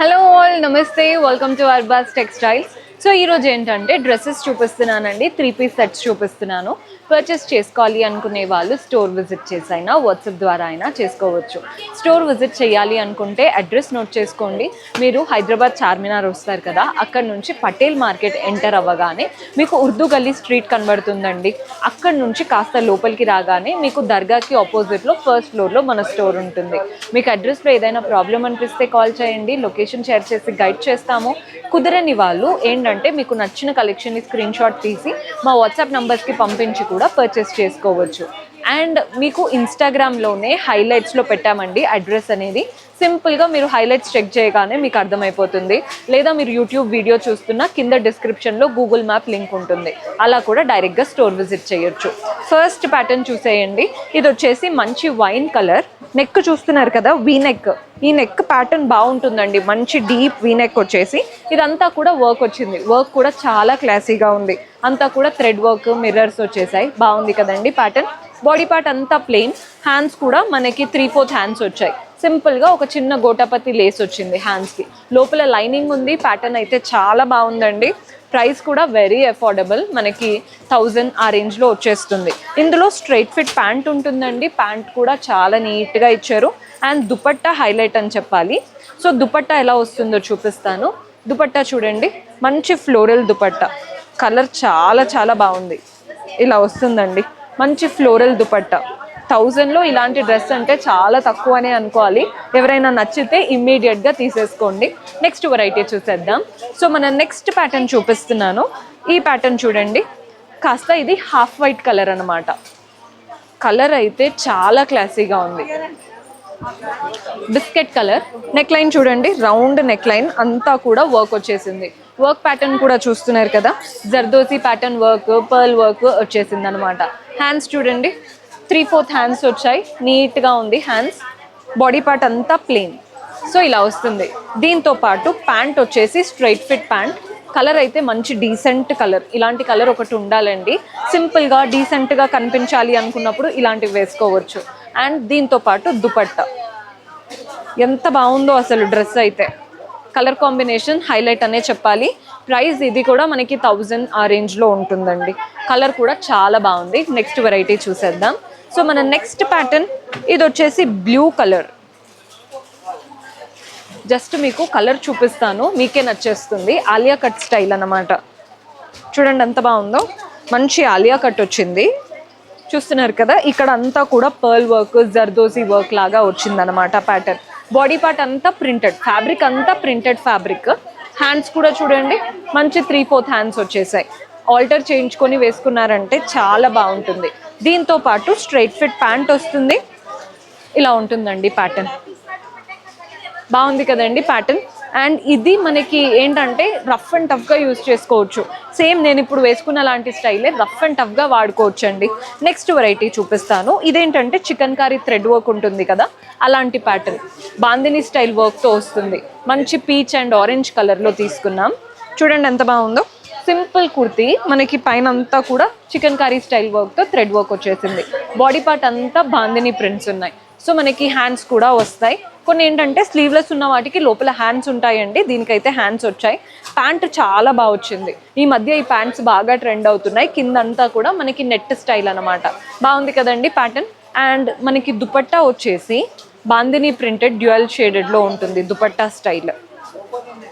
Hello all, నమస్తే, welcome to Arbaz textiles. So ఈరోజు ఏంటంటే డ్రెస్సెస్ చూపిస్తున్నానండి. 3 పీస్ సెట్స్ చూపిస్తున్నాను. పర్చేస్ చేసుకోవాలి అనుకునే వాళ్ళు స్టోర్ విజిట్ చేసైనా వాట్సాప్ ద్వారా అయినా చేసుకోవచ్చు. స్టోర్ విజిట్ చేయాలి అనుకుంటే అడ్రస్ నోట్ చేసుకోండి. మీరు హైదరాబాద్ చార్మినార్ వస్తారు కదా, అక్కడ నుంచి పటేల్ మార్కెట్ ఎంటర్ అవ్వగానే మీకు ఉర్దూ గల్లీ స్ట్రీట్ కనబడుతుందండి. అక్కడ నుంచి కాస్త లోపలికి రాగానే మీకు దర్గాకి ఆపోజిట్లో ఫస్ట్ ఫ్లోర్లో మన స్టోర్ ఉంటుంది. మీకు అడ్రస్లో ఏదైనా ప్రాబ్లం అనిపిస్తే కాల్ చేయండి, లొకేషన్ షేర్ చేసి గైడ్ చేస్తాము. కుదరని వాళ్ళు ఏంటంటే మీకు నచ్చిన కలెక్షన్ని స్క్రీన్ షాట్ తీసి మా వాట్సాప్ నంబర్స్కి పంపించి కూడా పర్చేస్ చేసుకోవచ్చు. అండ్ మీకు ఇన్స్టాగ్రామ్లోనే హైలైట్స్లో పెట్టామండి అడ్రస్ అనేది. సింపుల్గా మీరు హైలైట్స్ చెక్ చేయగానే మీకు అర్థమైపోతుంది. లేదా మీరు యూట్యూబ్ వీడియో చూస్తున్న కింద డిస్క్రిప్షన్లో గూగుల్ మ్యాప్ లింక్ ఉంటుంది, అలా కూడా డైరెక్ట్గా స్టోర్ విజిట్ చేయొచ్చు. ఫస్ట్ ప్యాటర్న్ చూసేయండి. ఇది వచ్చేసి మంచి వైన్ కలర్. నెక్ చూస్తున్నారు కదా, వీ నెక్. ఈ నెక్ ప్యాటర్న్ బాగుంటుందండి, మంచి డీప్ వీ నెక్ వచ్చేసి. ఇదంతా కూడా వర్క్ వచ్చింది. వర్క్ కూడా చాలా క్లాసీగా ఉంది. అంతా కూడా థ్రెడ్ వర్క్, మిర్రర్స్ వచ్చేసాయి. బాగుంది కదండి ప్యాటర్న్. బాడీ పార్ట్ అంతా ప్లెయిన్. హ్యాండ్స్ కూడా మనకి 3/4 హ్యాండ్స్ వచ్చాయి. సింపుల్గా ఒక చిన్న గోటాపతి లేస్ వచ్చింది హ్యాండ్స్కి. లోపల లైనింగ్ ఉంది. ప్యాటర్న్ అయితే చాలా బాగుందండి. ప్రైస్ కూడా వెరీ అఫోర్డబుల్, మనకి 1000 ఆ రేంజ్లో వచ్చేస్తుంది. ఇందులో స్ట్రైట్ ఫిట్ ప్యాంట్ ఉంటుందండి. ప్యాంట్ కూడా చాలా నీట్గా ఇచ్చారు. అండ్ దుపట్టా హైలైట్ అని చెప్పాలి. సో దుపట్టా ఎలా వస్తుందో చూపిస్తాను. దుపట్టా చూడండి, మంచి ఫ్లోరల్ దుపట్టా. కలర్ చాలా చాలా బాగుంది. ఇలా వస్తుందండి, మంచి ఫ్లోరల్ దుపట్టా. 1000లో ఇలాంటి డ్రెస్ అంటే చాలా తక్కువనే అనుకోవాలి. ఎవరైనా నచ్చితే ఇమ్మీడియట్గా తీసేసుకోండి. నెక్స్ట్ వెరైటీ చూసేద్దాం. సో మన నెక్స్ట్ ప్యాటర్న్ చూపిస్తున్నాను. ఈ ప్యాటర్న్ చూడండి, కాస్త ఇది హాఫ్ వైట్ కలర్ అనమాట. కలర్ అయితే చాలా క్లాసీగా ఉంది. Biscuit colour. నెక్ లైన్ చూడండి, రౌండ్ నెక్ లైన్, అంతా కూడా వర్క్ వచ్చేసింది. వర్క్ ప్యాటర్న్ కూడా చూస్తున్నారు కదా, zardozi pattern work, pearl work వచ్చేసింది అనమాట. హ్యాండ్స్ చూడండి, 3/4 హ్యాండ్స్ వచ్చాయి. నీట్గా ఉంది హ్యాండ్స్. బాడీ పార్ట్ అంతా ప్లెయిన్. సో ఇలా వస్తుంది. దీంతో పాటు ప్యాంట్ వచ్చేసి స్ట్రైట్ ఫిట్ ప్యాంట్. కలర్ అయితే మంచి డీసెంట్ కలర్. ఇలాంటి కలర్ ఒకటి ఉండాలండి. సింపుల్గా డీసెంట్గా కనిపించాలి అనుకున్నప్పుడు ఇలాంటివి వేసుకోవచ్చు. అండ్ దీంతో పాటు దుపట్టా. ఎంత బాగుందో అసలు డ్రెస్ అయితే. కలర్ కాంబినేషన్ హైలైట్ అనే చెప్పాలి. ప్రైస్ ఇది కూడా మనకి 1000 ఆ రేంజ్లో ఉంటుందండి. కలర్ కూడా చాలా బాగుంది. నెక్స్ట్ వెరైటీ చూసేద్దాం. సో మన నెక్స్ట్ ప్యాటర్న్ ఇది వచ్చేసి బ్లూ కలర్. జస్ట్ మీకు కలర్ చూపిస్తాను, మీకే నచ్చేస్తుంది. ఆలియా కట్ స్టైల్ అన్నమాట. చూడండి ఎంత బాగుందో. మంచి ఆలియా కట్ వచ్చింది. చూస్తున్నారు కదా, ఇక్కడ అంతా కూడా పర్ల్ వర్క్, జర్దోసి వర్క్ లాగా వచ్చిందనమాట ప్యాటర్న్. బాడీ పార్ట్ అంతా ప్రింటెడ్ ఫ్యాబ్రిక్, అంతా ప్రింటెడ్ ఫ్యాబ్రిక్. హ్యాండ్స్ కూడా చూడండి, మంచి 3/4 హ్యాండ్స్ వచ్చేసాయి. ఆల్టర్ చేయించుకొని వేసుకున్నారంటే చాలా బాగుంటుంది. దీంతో పాటు స్ట్రైట్ ఫిట్ ప్యాంట్ వస్తుంది. ఇలా ఉంటుందండి ప్యాటర్న్. బాగుంది కదండి ప్యాటర్న్. అండ్ ఇది మనకి ఏంటంటే రఫ్ అండ్ టఫ్గా యూజ్ చేసుకోవచ్చు. సేమ్ నేను ఇప్పుడు వేసుకున్న లాంటి స్టైలే రఫ్ అండ్ టఫ్గా వాడుకోవచ్చు అండి. నెక్స్ట్ వెరైటీ చూపిస్తాను. ఇదేంటంటే చికెన్ కారీ థ్రెడ్ వర్క్ ఉంటుంది కదా, అలాంటి ప్యాటర్న్. బాందిని స్టైల్ వర్క్తో వస్తుంది. మంచి పీచ్ అండ్ ఆరెంజ్ కలర్లో తీసుకున్నాం. చూడండి ఎంత బాగుందో. సింపుల్ కుర్తీ, మనకి పైన అంతా కూడా చికెన్ కర్రీ స్టైల్ వర్క్తో థ్రెడ్ వర్క్ వచ్చేసింది. బాడీ పార్ట్ అంతా బాందిని ప్రింట్స్ ఉన్నాయి. సో మనకి హ్యాండ్స్ కూడా వస్తాయి. కొన్ని ఏంటంటే స్లీవ్లెస్ ఉన్న వాటికి లోపల హ్యాండ్స్ ఉంటాయండి. దీనికైతే హ్యాండ్స్ వచ్చాయి. ప్యాంట్ చాలా బాగా వచ్చింది. ఈ మధ్య ఈ ప్యాంట్స్ బాగా ట్రెండ్ అవుతున్నాయి. కిందంతా కూడా మనకి నెట్ స్టైల్ అనమాట. బాగుంది కదండి ప్యాటర్న్. అండ్ మనకి దుపట్టా వచ్చేసి బాందిని ప్రింటెడ్ డ్యూయల్ షేడెడ్లో ఉంటుంది. దుపట్టా స్టైల్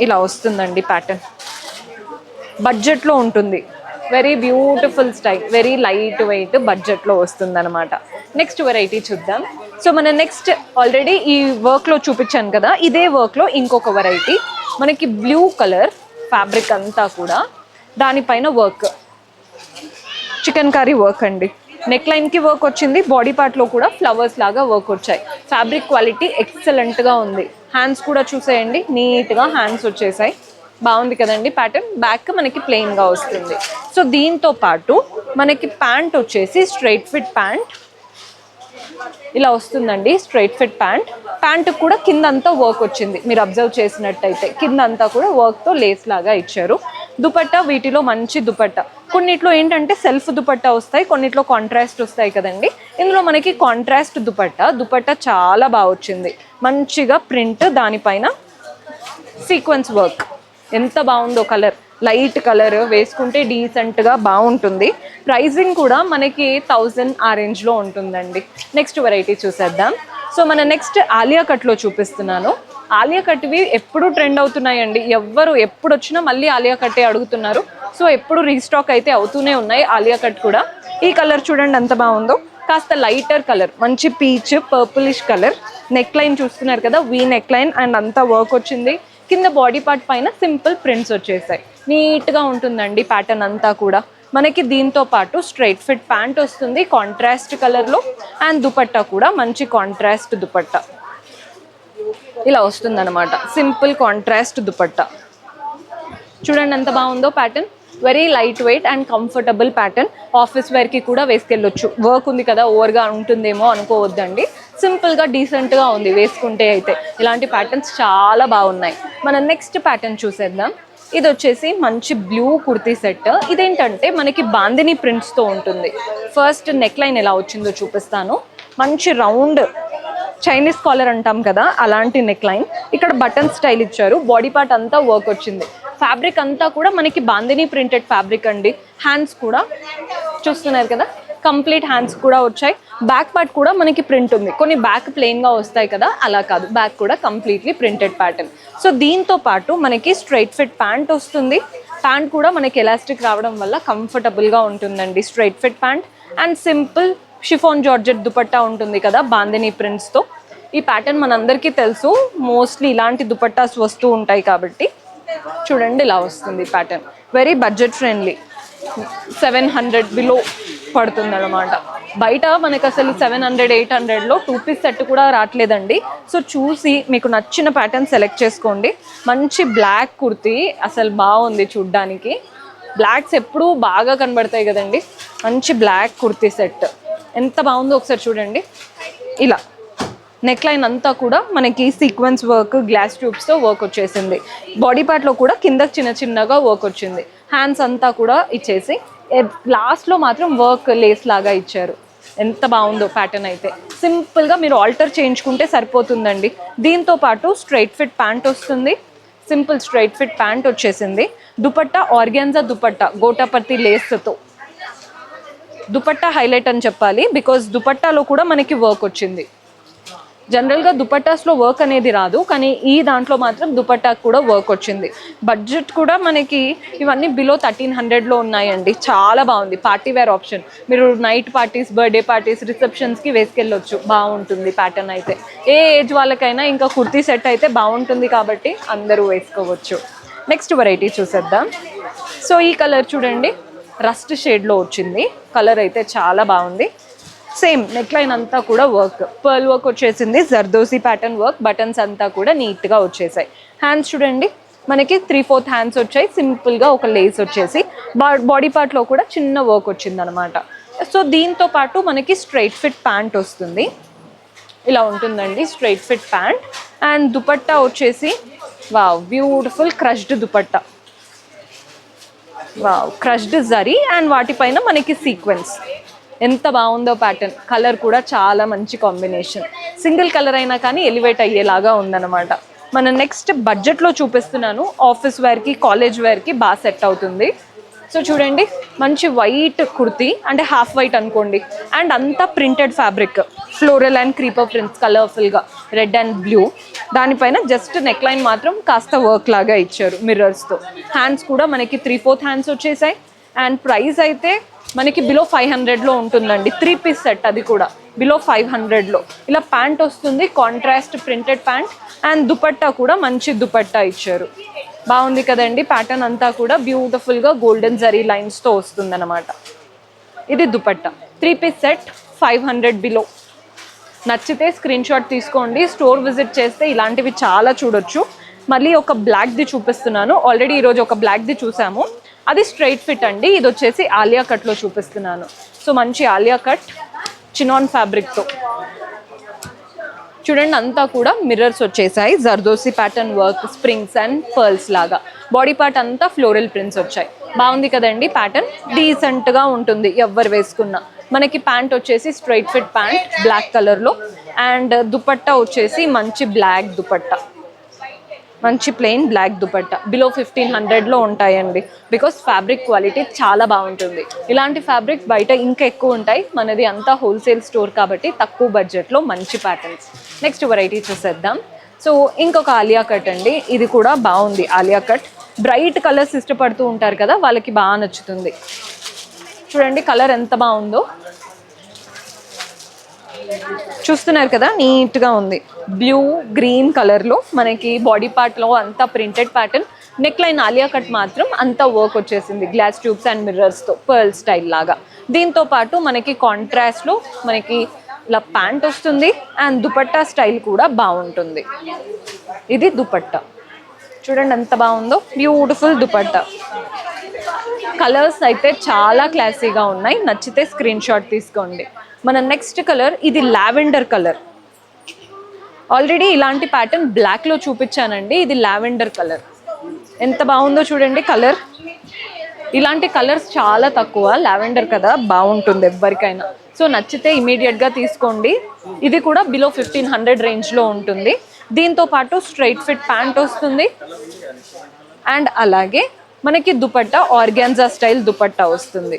ఇలా వస్తుందండి ప్యాటర్న్. బడ్జెట్లో ఉంటుంది. Very beautiful style, very light weight, బడ్జెట్లో వస్తుంది అనమాట. నెక్స్ట్ వెరైటీ చూద్దాం. సో మన నెక్స్ట్ ఆల్రెడీ ఈ వర్క్లో చూపించాను కదా, ఇదే వర్క్లో ఇంకొక వెరైటీ. మనకి బ్లూ కలర్ ఫ్యాబ్రిక్ అంతా కూడా, దానిపైన వర్క్ చికెన్ కర్రీ వర్క్ అండి. నెక్ లైన్కి వర్క్ వచ్చింది. బాడీ పార్ట్లో కూడా ఫ్లవర్స్ లాగా వర్క్ వచ్చాయి. ఫ్యాబ్రిక్ క్వాలిటీ ఎక్సలెంట్గా ఉంది. హ్యాండ్స్ కూడా చూసేయండి, నీట్గా హ్యాండ్స్ వచ్చేసాయి. బాగుంది కదండి ప్యాటర్న్. బ్యాక్ మనకి ప్లెయిన్గా వస్తుంది. సో దీంతో పాటు మనకి ప్యాంట్ వచ్చేసి స్ట్రైట్ ఫిట్ ప్యాంట్ ఇలా వస్తుందండి. Straight fit pant. ప్యాంట్ కూడా కిందంతా వర్క్ వచ్చింది. మీరు అబ్జర్వ్ చేసినట్టయితే కిందంతా కూడా వర్క్తో లేస్ లాగా ఇచ్చారు. దుపట్టా వీటిలో మంచి దుపట్టా. కొన్నిట్లో ఏంటంటే సెల్ఫ్ దుపట్టా వస్తాయి, కొన్నిట్లో కాంట్రాస్ట్ వస్తాయి కదండి. ఇందులో మనకి కాంట్రాస్ట్ దుపట్టా చాలా బాగా వచ్చింది. మంచిగా ప్రింట్, దానిపైన సీక్వెన్స్ వర్క్. ఎంత బాగుందో కలర్, లైట్ కలర్ వేసుకుంటే డీసెంట్గా బాగుంటుంది. ప్రైజింగ్ కూడా మనకి 1000 ఆ రేంజ్లో ఉంటుందండి. నెక్స్ట్ వెరైటీ చూసేద్దాం. సో మన నెక్స్ట్ ఆలియా కట్లో చూపిస్తున్నాను. ఆలియా కట్వి ఎప్పుడు ట్రెండ్ అవుతున్నాయండి. ఎవ్వరు ఎప్పుడు వచ్చినా మళ్ళీ ఆలియా కట్టే అడుగుతున్నారు. సో ఎప్పుడు రీస్టాక్ అయితే అవుతూనే ఉన్నాయి ఆలియా కట్ కూడా. ఈ కలర్ చూడండి ఎంత బాగుందో, కాస్త లైటర్ కలర్, మంచి peach purplish colour. Neck line చూస్తున్నారు కదా, వీ నెక్ లైన్ అండ్ అంతా వర్క్ వచ్చింది. కింద బాడీ పార్ట్ పైన సింపుల్ ప్రింట్స్ వచ్చేసాయి. నీట్గా ఉంటుందండి ప్యాటర్న్ అంతా కూడా. మనకి దీంతో పాటు స్ట్రైట్ ఫిట్ ప్యాంట్ వస్తుంది కాంట్రాస్ట్ కలర్లో. అండ్ దుపట్టా కూడా మంచి కాంట్రాస్ట్ దుపట్టా ఇలా వస్తుందన్నమాట. సింపుల్ కాంట్రాస్ట్ దుపట్టా చూడండి ఎంత బాగుందో pattern. Very light weight and comfortable pattern. Office వేర్కి కూడా వేసుకెళ్ళొచ్చు. వర్క్ ఉంది కదా, ఓవర్గా ఉంటుందేమో అనుకోవద్దండి. సింపుల్గా డీసెంట్గా ఉంది వేసుకుంటే అయితే. ఇలాంటి ప్యాటర్న్స్ చాలా బాగున్నాయి. మనం నెక్స్ట్ ప్యాటర్న్ చూసేద్దాం. ఇది వచ్చేసి మంచి బ్లూ కుర్తీ సెట్. ఇదేంటంటే మనకి బాందిని ప్రింట్స్తో ఉంటుంది. ఫస్ట్ నెక్ లైన్ ఎలా వచ్చిందో చూపిస్తాను. మంచి రౌండ్ చైనీస్ కాలర్ అంటాం కదా, అలాంటి నెక్ లైన్. ఇక్కడ బటన్ స్టైల్ ఇచ్చారు. బాడీ పార్ట్ అంతా వర్క్ వచ్చింది. ఫ్యాబ్రిక్ అంతా కూడా మనకి బాందిని ప్రింటెడ్ ఫ్యాబ్రిక్ అండి. హ్యాండ్స్ కూడా చూస్తున్నారు కదా, కంప్లీట్ హ్యాండ్స్ కూడా వచ్చాయి. బ్యాక్ పార్ట్ కూడా మనకి ప్రింట్ ఉంది. కొన్ని బ్యాక్ ప్లెయిన్గా వస్తాయి కదా, అలా కాదు, బ్యాక్ కూడా కంప్లీట్లీ ప్రింటెడ్ ప్యాటర్న్. సో దీంతో పాటు మనకి స్ట్రైట్ ఫిట్ ప్యాంట్ వస్తుంది. ప్యాంట్ కూడా మనకి ఎలాస్టిక్ రావడం వల్ల కంఫర్టబుల్గా ఉంటుందండి. Straight fit pant and simple chiffon georgette dupatta ఉంటుంది కదా బాందిని ప్రింట్స్తో. ఈ ప్యాటర్న్ మనందరికీ తెలుసు, మోస్ట్లీ ఇలాంటి దుపట్టాస్ వస్తూ ఉంటాయి కాబట్టి. చూడండి ఇలా వస్తుంది pattern. Very budget friendly, 700 below పడుతుంది అనమాట. బయట మనకు అసలు 700-800లో 2 పీస్ సెట్ కూడా రావట్లేదండి. సో చూసి మీకు నచ్చిన ప్యాటర్న్ సెలెక్ట్ చేసుకోండి. మంచి బ్లాక్ కుర్తీ, అసలు బాగుంది చూడ్డానికి. బ్లాక్స్ ఎప్పుడూ బాగా కనబడతాయి కదండి. మంచి బ్లాక్ కుర్తీ సెట్ ఎంత బాగుందో ఒకసారి చూడండి. ఇలా నెక్ లైన్ అంతా కూడా మనకి సీక్వెన్స్ వర్క్, గ్లాస్ ట్యూబ్స్తో వర్క్ వచ్చేసింది. బాడీ పార్ట్లో కూడా కింద చిన్న చిన్నగా వర్క్ వచ్చింది. హ్యాండ్స్ అంతా కూడా ఇచ్చేసి లాస్ట్లో మాత్రం వర్క్ లేస్ లాగా ఇచ్చారు. ఎంత బాగుందో ప్యాటర్న్ అయితే. సింపుల్గా మీరు ఆల్టర్ చేయించుకుంటే సరిపోతుందండి. దీంతో పాటు స్ట్రైట్ ఫిట్ ప్యాంట్ వస్తుంది. సింపుల్ స్ట్రైట్ ఫిట్ ప్యాంట్ వచ్చేసింది. దుపట్టా ఆర్గాన్జా దుపట్టా గోటాపర్తి లేస్తో. దుపట్టా హైలైట్ అని చెప్పాలి, బికాజ్ దుపట్టాలో కూడా మనకి వర్క్ వచ్చింది. జనరల్గా దుపట్టాస్లో వర్క్ అనేది రాదు, కానీ ఈ దాంట్లో మాత్రం దుపట్టాకు కూడా వర్క్ వచ్చింది. బడ్జెట్ కూడా మనకి ఇవన్నీ బిలో 1300లో ఉన్నాయండి. చాలా బాగుంది. Party wear option. మీరు నైట్ పార్టీస్, బర్త్డే పార్టీస్, రిసెప్షన్స్కి వేసుకెళ్ళొచ్చు. బాగుంటుంది ప్యాటర్న్ అయితే. ఏ ఏజ్ వాళ్ళకైనా ఇంకా కుర్తీ సెట్ అయితే బాగుంటుంది కాబట్టి అందరూ వేసుకోవచ్చు. నెక్స్ట్ వెరైటీ చూసేద్దాం. సో ఈ కలర్ చూడండి, రస్ట్ షేడ్లో వచ్చింది. కలర్ అయితే చాలా బాగుంది. సేమ్ నెక్ లైన్ అంతా కూడా వర్క్, పర్ల్ వర్క్ వచ్చేసింది. జర్దోసి ప్యాటర్న్ వర్క్, బటన్స్ అంతా కూడా నీట్గా వచ్చేసాయి. హ్యాండ్స్ చూడండి, మనకి 3/4 హ్యాండ్స్ వచ్చాయి. సింపుల్గా ఒక లేస్ వచ్చేసి బాడీ పార్ట్లో కూడా చిన్న వర్క్ వచ్చింది అనమాట. సో దీంతో పాటు మనకి స్ట్రైట్ ఫిట్ ప్యాంట్ వస్తుంది. ఇలా ఉంటుందండి straight fit pant. And dupatta వచ్చేసి wow, beautiful crushed dupatta. Wow, crushed zari and వాటిపైన మనకి సీక్వెన్స్. ఎంత బాగుందో ప్యాటర్న్. కలర్ కూడా చాలా మంచి కాంబినేషన్. సింగిల్ కలర్ అయినా కానీ ఎలివేట్ అయ్యేలాగా ఉందన్నమాట. మన నెక్స్ట్ బడ్జెట్లో చూపిస్తున్నాను. ఆఫీస్ వేర్కి, కాలేజ్ వేర్కి బాగా సెట్ అవుతుంది. సో చూడండి, మంచి వైట్ కుర్తీ, అంటే హాఫ్ వైట్ అనుకోండి. అండ్ అంతా printed fabric, floral and creeper prints కలర్ఫుల్గా, రెడ్ అండ్ బ్లూ. దానిపైన జస్ట్ నెక్ లైన్ మాత్రం కాస్త వర్క్ లాగా ఇచ్చారు మిర్రర్స్తో. హ్యాండ్స్ కూడా మనకి 3/4 హ్యాండ్స్ వచ్చేసాయి. అండ్ ప్రైస్ అయితే మనకి బిలో 500లో ఉంటుందండి. 3 పీస్ సెట్, అది కూడా బిలో 500లో. ఇలా ప్యాంట్ వస్తుంది, contrast printed pant. And dupatta కూడా మంచి దుపట్టా ఇచ్చారు. బాగుంది కదండి ప్యాటర్న్ అంతా కూడా. బ్యూటిఫుల్గా గోల్డెన్ జరీ లైన్స్తో వస్తుంది అనమాట. ఇది దుపట్టా. 3 piece set 500 below. నచ్చితే స్క్రీన్ షాట్ తీసుకోండి. స్టోర్ విజిట్ చేస్తే ఇలాంటివి చాలా చూడొచ్చు. మళ్ళీ ఒక బ్లాక్ది చూపిస్తున్నాను. ఆల్రెడీ ఈరోజు ఒక బ్లాక్ది చూసాము, అది స్ట్రైట్ ఫిట్ అండి. ఇది వచ్చేసి ఆలియా కట్లో చూపిస్తున్నాను. సో మంచి ఆలియా కట్ చినాన్ ఫ్యాబ్రిక్తో చూడండి. అంతా కూడా మిర్రర్స్ వచ్చేసాయి. Zardozi pattern work, springs and pearls లాగా. బాడీ పార్ట్ అంతా ఫ్లోరల్ ప్రింట్స్ వచ్చాయి. బాగుంది కదండి ప్యాటర్న్. డీసెంట్గా ఉంటుంది ఎవరు వేసుకున్నా. మనకి ప్యాంట్ వచ్చేసి స్ట్రైట్ ఫిట్ ప్యాంట్ బ్లాక్ కలర్లో. అండ్ దుపట్టా వచ్చేసి మంచి బ్లాక్ దుపట్టా. మంచి ప్లెయిన్ బ్లాక్ దుపట్టా బిలో 1500లో ఉంటాయండి. బికాస్ ఫ్యాబ్రిక్ క్వాలిటీ చాలా బాగుంటుంది. ఇలాంటి ఫ్యాబ్రిక్ బయట ఇంకా ఎక్కువ ఉంటాయి, మనది అంతా హోల్సేల్ స్టోర్ కాబట్టి తక్కువ బడ్జెట్లో మంచి ప్యాటర్న్స్. నెక్స్ట్ వెరైటీ చూసేద్దాం. సో ఇంకొక ఆలియా కట్ అండి, ఇది కూడా బాగుంది. ఆలియా కట్ బ్రైట్ కలర్స్ ఇష్టపడుతూ ఉంటారు కదా, వాళ్ళకి బాగా నచ్చుతుంది. చూడండి కలర్ ఎంత బాగుందో, చూస్తున్నారు కదా, నీట్గా ఉంది. బ్లూ గ్రీన్ కలర్లో మనకి బాడీ పార్ట్లో అంతా printed pattern. Neck line Alia cut మాత్రం అంతా వర్క్ వచ్చేసింది, గ్లాస్ ట్యూబ్స్ అండ్ మిర్రర్స్తో పర్ల్ స్టైల్ లాగా. దీంతో పాటు మనకి కాంట్రాస్ట్లో మనకి ఇలా ప్యాంట్ వస్తుంది అండ్ దుపట్టా స్టైల్ కూడా బాగుంటుంది. ఇది దుపట్టా చూడండి ఎంత బాగుందో, బ్యూటిఫుల్ దుపట్టా. కలర్స్ అయితే చాలా క్లాసీగా ఉన్నాయి, నచ్చితే స్క్రీన్ షాట్ తీసుకోండి. మన నెక్స్ట్ కలర్ ఇది లావెండర్ కలర్. ఆల్రెడీ ఇలాంటి ప్యాటర్న్ బ్లాక్లో చూపించానండి, ఇది లావెండర్ కలర్. ఎంత బాగుందో చూడండి కలర్. ఇలాంటి కలర్స్ చాలా తక్కువ, లావెండర్ కదా బాగుంటుంది ఎవరికైనా. సో నచ్చితే ఇమీడియట్గా తీసుకోండి. ఇది కూడా బిలో 1500 రేంజ్లో ఉంటుంది. దీంతో పాటు స్ట్రైట్ ఫిట్ ప్యాంట్ వస్తుంది అండ్ అలాగే మనకి దుపట్టా ఆర్గాన్జా స్టైల్ దుపట్టా వస్తుంది.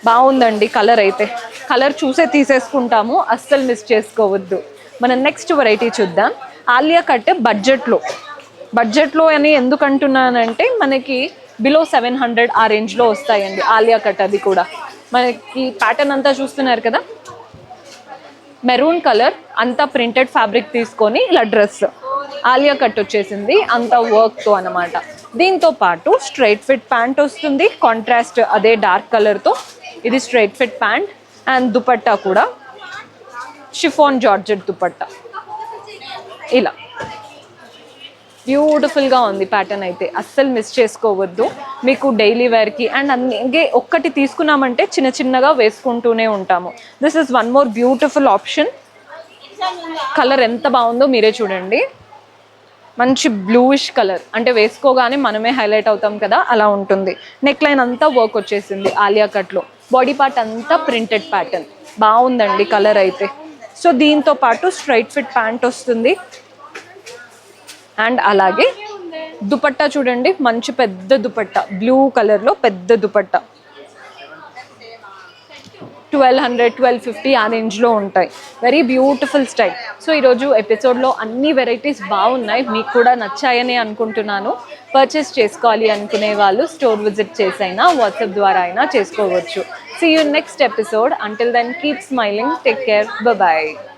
బాగుందండి కలర్ అయితే, కలర్ చూసే తీసేసుకుంటాము, అస్సలు మిస్ చేసుకోవద్దు. మన నెక్స్ట్ వెరైటీ చూద్దాం. ఆలియా కట్ బడ్జెట్లో అని ఎందుకు అంటున్నానంటే మనకి బిలో 700 ఆ రేంజ్లో వస్తాయండి ఆలియా కట్. అది కూడా మనకి ప్యాటర్న్ అంతా చూస్తున్నారు కదా, మెరూన్ కలర్ అంతా ప్రింటెడ్ ఫ్యాబ్రిక్ తీసుకొని ఇలా డ్రెస్ ఆలియా కట్ వచ్చేసింది అంతా వర్క్తో అనమాట. దీంతో పాటు స్ట్రైట్ ఫిట్ ప్యాంట్ వస్తుంది, కాంట్రాస్ట్ అదే డార్క్ కలర్తో. ఇది straight fit pant and dupatta కూడా షిఫాన్ జార్జెట్ దుపట్టా. ఇలా బ్యూటిఫుల్గా ఉంది ప్యాటర్న్ అయితే, అస్సలు మిస్ చేసుకోవద్దు. మీకు డైలీ వేర్కి అండ్ అన్ని ఒక్కటి తీసుకున్నామంటే చిన్న చిన్నగా వేసుకుంటూనే ఉంటాము. This is one more beautiful option. Colour ఎంత బాగుందో మీరే చూడండి, మంచి బ్లూయిష్ కలర్, అంటే వేసుకోగానే మనమే హైలైట్ అవుతాం కదా అలా ఉంటుంది. నెక్ లైన్ అంతా వర్క్ వచ్చేసింది ఆలియా కట్లో, బాడీ పార్ట్ అంతా ప్రింటెడ్ ప్యాటర్న్. బాగుందండి కలర్ అయితే. సో దీంతో పాటు స్ట్రైట్ ఫిట్ ప్యాంట్ వస్తుంది అండ్ అలాగే దుపట్టా చూడండి, మంచి పెద్ద దుపట్టా, బ్లూ కలర్లో పెద్ద దుపట్టా. 1200 1250 ఆ రేంజ్లో ఉంటాయి. Very beautiful style. సో ఈరోజు ఎపిసోడ్లో అన్ని వెరైటీస్ బాగున్నాయి, మీకు కూడా నచ్చాయని అనుకుంటున్నాను. పర్చేస్ చేసుకోవాలి అనుకునే వాళ్ళు స్టోర్ విజిట్ చేసైనా వాట్సాప్ ద్వారా అయినా చేసుకోవచ్చు. See you next episode. Until then keep smiling, take care, bye.